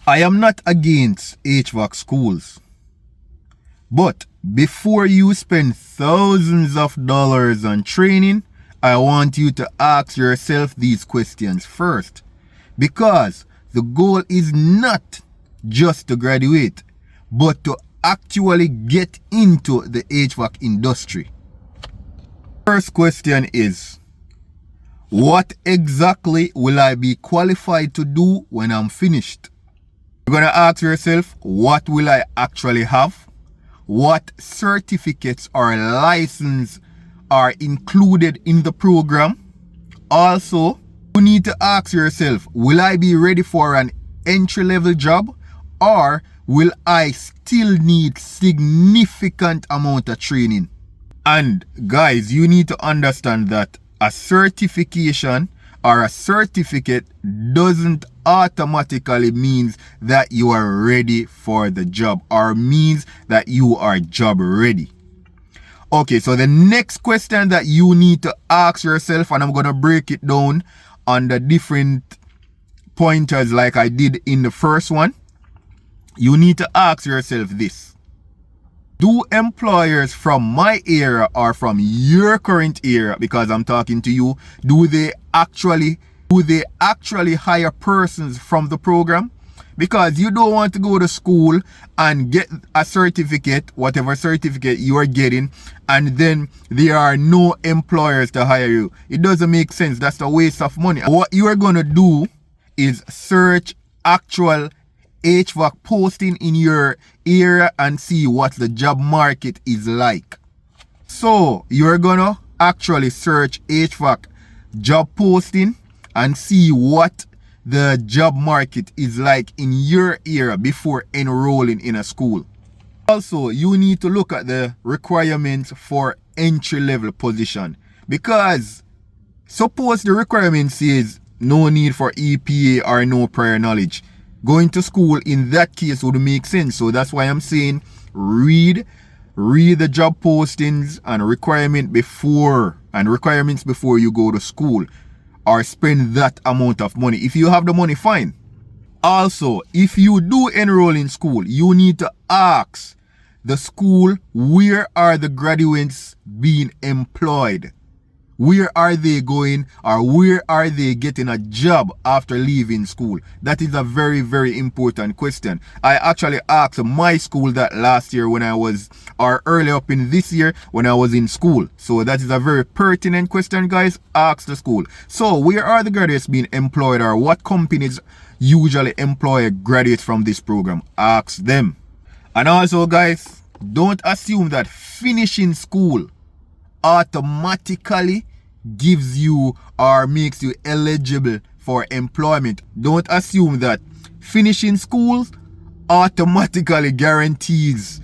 I am not against HVAC schools, but before you spend thousands of dollars on training, I want you to ask yourself these questions first, because the goal is not just to graduate, but to actually get into the HVAC industry. First question is, what exactly will I be qualified to do when I'm finished? You're going to ask yourself, what will I actually have? What certificates or license are included in the program? Also, you need to ask yourself, will I be ready for an entry-level job, or will I still need significant amount of training? And guys, you need to understand that a certification or a certificate doesn't automatically means that you are ready for the job or means that you are job ready. Okay, so the next question that you need to ask yourself, and I'm going to break it down on the different pointers like I did in the first one. You need to ask yourself this: do employers from my area or from your current area, because I'm talking to you, do they actually hire persons from the program? Because you don't want to go to school and get a certificate, whatever certificate you are getting, and then there are no employers to hire you. It doesn't make sense. That's a waste of money. What you are going to do is search actual HVAC posting in your area and see what the job market is like. So you're gonna actually search HVAC job posting and see what the job market is like in your area before enrolling in a school. Also, you need to look at the requirements for entry-level position, because suppose the requirement says no need for EPA or no prior knowledge. Going to school in that case would make sense. So that's why I'm saying read the job postings and requirements before you go to school or spend that amount of money. If you have the money, fine. Also, if you do enroll in school, you need to ask the school, where are the graduates being employed? Where are they going, or where are they getting a job after leaving school? That is a very, very important question. I actually asked my school that last year or early up in this year when I was in school. So that is a very pertinent question, guys. Ask the school. So where are the graduates being employed, or what companies usually employ graduates from this program? Ask them. And also, guys, don't assume that finishing school automatically gives you or makes you eligible for employment. Don't assume that finishing school automatically guarantees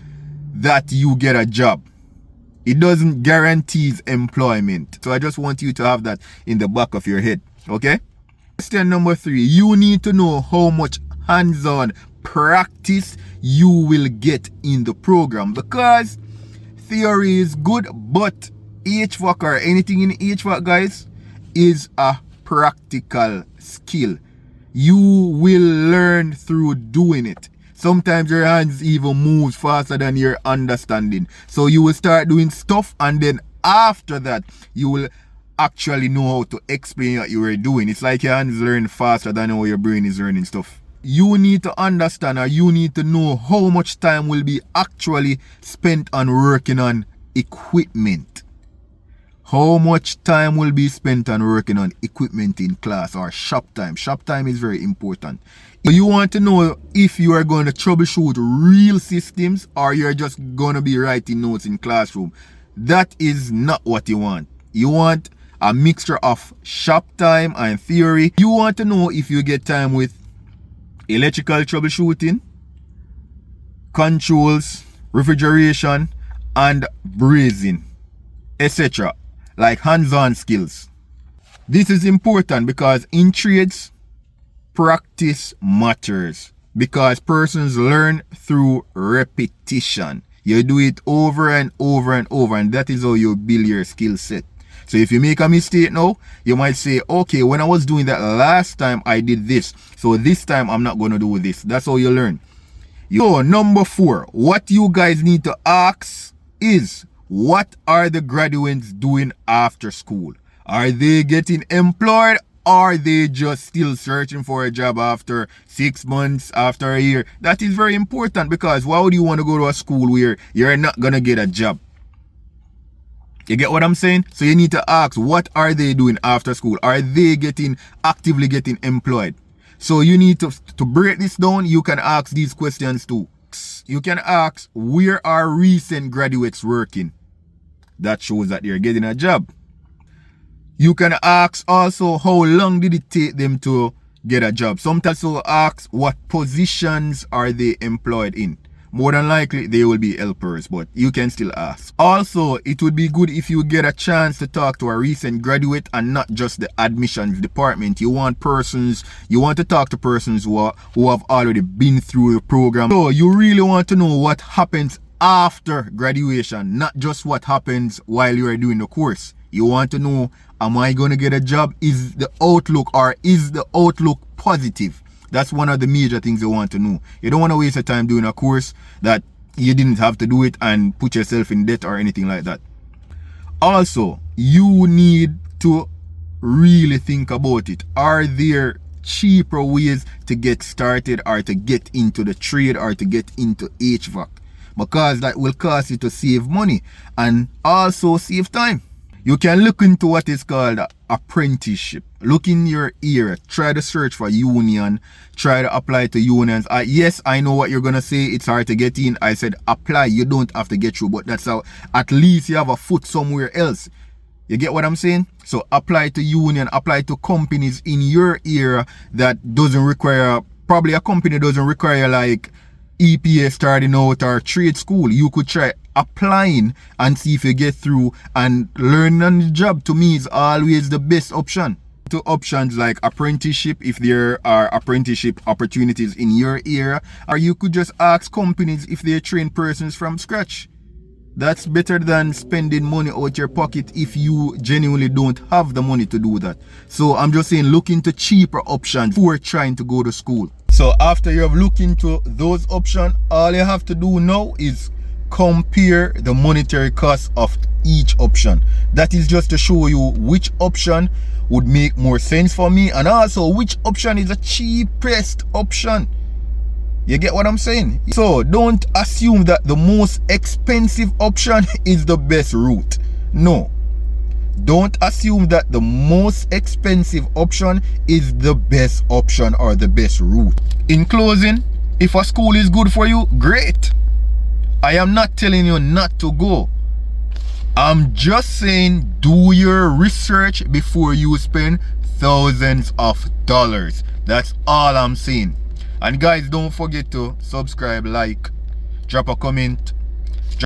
that you get a job. It doesn't guarantee employment. So I just want you to have that in the back of your head. Okay? Question number 3. You need to know how much hands-on practice you will get in the program, because theory is good, but HVAC or anything in HVAC, guys, is a practical skill. You will learn through doing it. Sometimes your hands even move faster than your understanding. So you will start doing stuff, and then after that, you will actually know how to explain what you were doing. It's like your hands learn faster than how your brain is learning stuff. You need to understand, or you need to know how much time will be actually spent on working on equipment. How much time will be spent on working on equipment in class or shop time. Shop time is very important. You want to know if you are going to troubleshoot real systems, or you're just going to be writing notes in classroom. That is not what you want. You want a mixture of shop time and theory. You want to know if you get time with electrical troubleshooting, controls, refrigeration, and brazing, etc. Like hands-on skills. This is important because in trades, practice matters, because persons learn through repetition. You do it over and over and over, and that is how you build your skill set. So if you make a mistake now, you might say, okay, when I was doing that last time, I did this. So this time, I'm not going to do this. That's how you learn. So number 4, what you guys need to ask is, what are the graduates doing after school? Are they getting employed? Are they just still searching for a job after 6 months, after a year? That is very important, because why would you want to go to a school where you're not going to get a job? You get what I'm saying? So you need to ask, what are they doing after school? Are they actively getting employed? So you need to break this down. You can ask these questions too. You can ask, where are recent graduates working? That shows that they're getting a job. You can ask also, how long did it take them to get a job? Sometimes you ask, what positions are they employed in? More than likely, they will be helpers, but you can still ask. Also, it would be good if you get a chance to talk to a recent graduate and not just the admissions department. You want to talk to persons who have already been through the program. So you really want to know what happens after graduation, not just what happens while you are doing the course. You want to know, am I going to get a job? Is the outlook positive? That's one of the major things you want to know. You don't want to waste your time doing a course that you didn't have to do it and put yourself in debt or anything like that. Also, you need to really think about it. Are there cheaper ways to get started, or to get into the trade, or to get into HVAC? Because that will cause you to save money and also save time. You can look into what is called apprenticeship. Look in your area. Try to search for union. Try to apply to unions. Yes, I know what you're going to say. It's hard to get in. I said apply. You don't have to get through. But that's how at least you have a foot somewhere else. You get what I'm saying? So apply to union. Apply to companies in your area that doesn't require, probably a company doesn't require like EPA starting out or trade school. You could try applying and see if you get through, and learn on the job to me is always the best option. To options like apprenticeship, if there are apprenticeship opportunities in your area, or you could just ask companies if they train persons from scratch. That's better than spending money out your pocket if you genuinely don't have the money to do that. So I'm just saying, look into cheaper options before trying to go to school. So after you have looked into those options, all you have to do now is compare the monetary cost of each option. That is just to show you which option would make more sense for me, and also which option is the cheapest option. You get what I'm saying? So don't assume that the most expensive option is the best route. No. Don't assume that the most expensive option is the best option or the best route. In closing, if a school is good for you, great. I am not telling you not to go. I'm just saying, do your research before you spend thousands of dollars. That's all I'm saying. And guys, don't forget to subscribe, like, drop a comment,